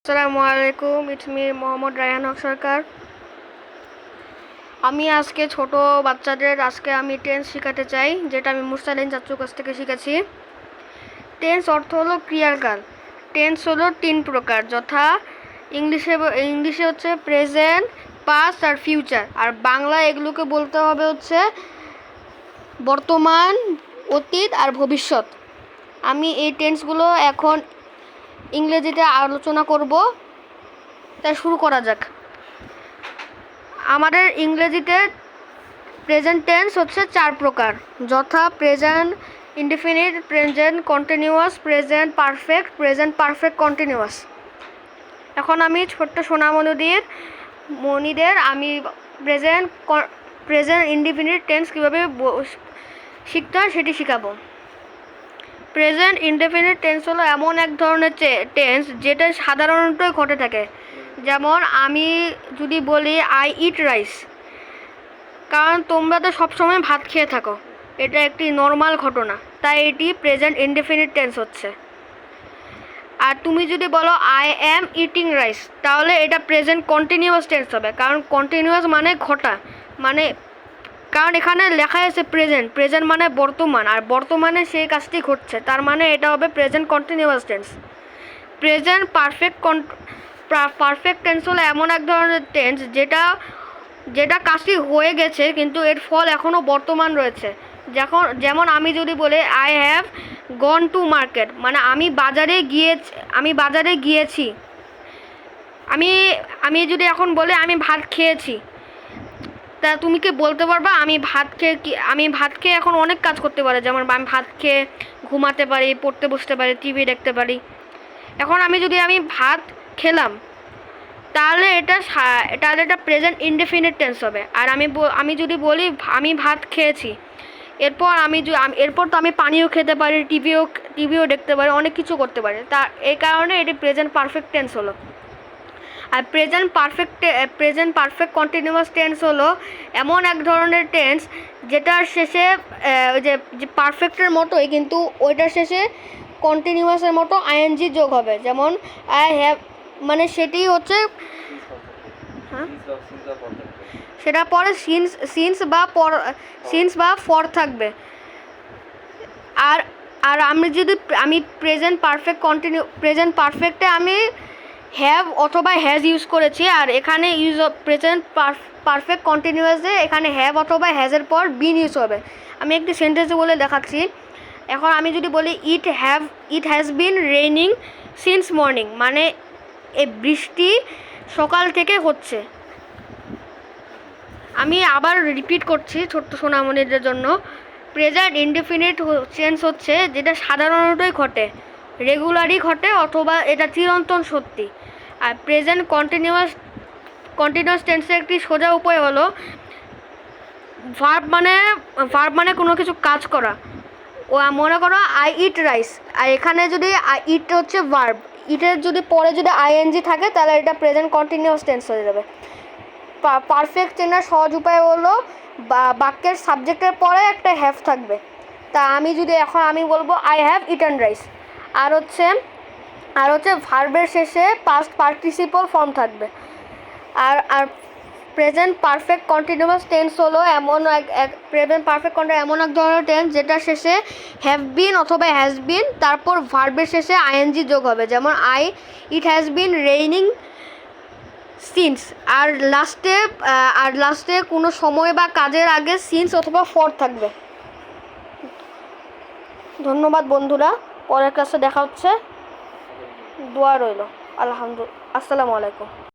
আসসালামু আলাইকুম, it's me Mohammad Raihan হক সরকার। আমি আজকে ছোট বাচ্চাদের আমি টেন্স শেখাতে চাই, যেটা আমি মুরসালিন চাচুর কাছ থেকে শিখেছি। টেন্স অর্থ হলো ক্রিয়ার কাল। টেন্স হলো 3 প্রকার, যথা ইংলিশে হচ্ছে প্রেজেন্ট, পাস্ট আর ফিউচার, আর বাংলা এগুলোকে বলতে হবে হচ্ছে বর্তমান, অতীত আর ভবিষ্যৎ। আমি এই টেন্সগুলো এখন ইংরেজিতে আলোচনা করব, তাই শুরু করা যাক। আমাদের ইংরেজিতে প্রেজেন্ট টেন্স হচ্ছে 4 প্রকার, যথা present indefinite, present continuous, present perfect, present perfect continuous. এখন আমি ছোট্ট মনিদের আমি প্রেজেন্ট ইনডিফিনিট টেন্স কীভাবে শিখতে হয় সেটি শেখাবো। প্রেজেন্ট ইনডেফিনিট টেন্স হলো এমন এক ধরনের টেন্স যেটা সাধারণতই ঘটে থাকে। যেমন আমি যদি বলি আই ইট রাইস, কারণ তোমরা তো সবসময় ভাত খেয়ে থাকো, এটা একটি নর্মাল ঘটনা, তাই এটি প্রেজেন্ট ইনডেফিনিট টেন্স হচ্ছে। আর তুমি যদি বলো আই অ্যাম ইটিং রাইস, তাহলে এটা প্রেজেন্ট কন্টিনিউয়াস টেন্স হবে, কারণ কন্টিনিউয়াস মানে ঘটা, কারণ এখানে লেখা আছে প্রেজেন্ট মানে বর্তমান, আর বর্তমানে সেই কাজটি ঘটছে, তার মানে এটা হবে present continuous tense. Present perfect tense হলো এমন এক ধরনের টেন্স যেটা কাজটি হয়ে গেছে কিন্তু এর ফল এখনও বর্তমান রয়েছে। যেমন আমি যদি বলি I have gone to market, মানে আমি বাজারে গিয়েছি। আমি যদি এখন বলি আমি ভাত খেয়েছি, তা তুমি কি বলতে পারবা আমি ভাত খেয়ে এখন অনেক কাজ করতে পারি, যেমন আমি ভাত খেয়ে ঘুমাতে পারি, পড়তে বসতে পারি, টিভি দেখতে পারি। এখন আমি ভাত খেলাম, তাহলে এটা প্রেজেন্ট ইনডেফিনিট টেন্স হবে। আর আমি যদি বলি আমি ভাত খেয়েছি, এরপর তো আমি পানিও খেতে পারি, টিভিও দেখতে পারি, অনেক কিছু করতে পারি, এই কারণে এটি প্রেজেন্ট পারফেক্ট টেন্স হলো। আর প্রেজেন্ট পারফেক্ট কন্টিনিউয়াস টেন্স হলো এমন এক ধরনের টেন্স যেটার শেষে যে পারফেক্টের মতোই, কিন্তু ওইটার শেষে কন্টিনিউয়াসের মতো আইএনজি যোগ হবে। যেমন আই হ্যাভ, মানে সেটি হচ্ছে সেটা পরে সিন্স বা ফর থাকবে। আর আমি প্রেজেন্ট পারফেক্টে আমি হ্যাভ অথবা হ্যাজ ইউজ করেছি, আর এখানে প্রেজেন্ট পারফেক্ট কন্টিনিউয়াসে এখানে হ্যাভ অথবা হ্যাজের পর বিন ইউজ হবে। আমি একটি সেন্টেন্সে বলে দেখাচ্ছি। এখন আমি যদি বলি ইট has been raining since morning, মানে এই বৃষ্টি সকাল থেকে হচ্ছে। আমি আবার রিপিট করছি ছোট্ট সোনামণিদের জন্য, প্রেজেন্ট ইনডেফিনিট টেন্স হচ্ছে যেটা সাধারণতই ঘটে, রেগুলারই ঘটে, অথবা এটা চিরন্তন সত্যি। আর প্রেজেন্ট কন্টিনিউয়াস টেন্সের একটি সোজা উপায় হলো ভার্ব মানে কোনো কিছু কাজ করা। মনে করো আই ইট রাইস, আর এখানে যদি ইট হচ্ছে ভার্ব, ইটের পরে যদি আইএনজি থাকে তাহলে এটা প্রেজেন্ট কন্টিনিউয়াস টেন্স হয়ে যাবে। পারফেক্ট চেনার সহজ উপায় হলো বাক্যের সাবজেক্টের পরে একটা হ্যাভ থাকবে। তা আমি বলবো আই হ্যাভ ইটেন রাইস, আর হচ্ছে ভার্বের শেষে পাস্ট পার্টিসিপল ফর্ম থাকবে। আর প্রেজেন্ট পারফেক্ট কন্টিনিউয়াস টেন্স হলো এমন এক ধরনের টেন্স যেটা শেষে হ্যাভ বিন অথবা হ্যাজ বিন, তারপর ভার্বের শেষে আইএনজি যোগ হবে। যেমন it has been raining since, আর লাস্টে কোনো সময় বা কাজের আগে সিন্স অথবা ফর থাকবে। ধন্যবাদ বন্ধুরা, পরের ক্লাসে দেখা হচ্ছে। দোয়া রইল। আসসালামু আলাইকুম।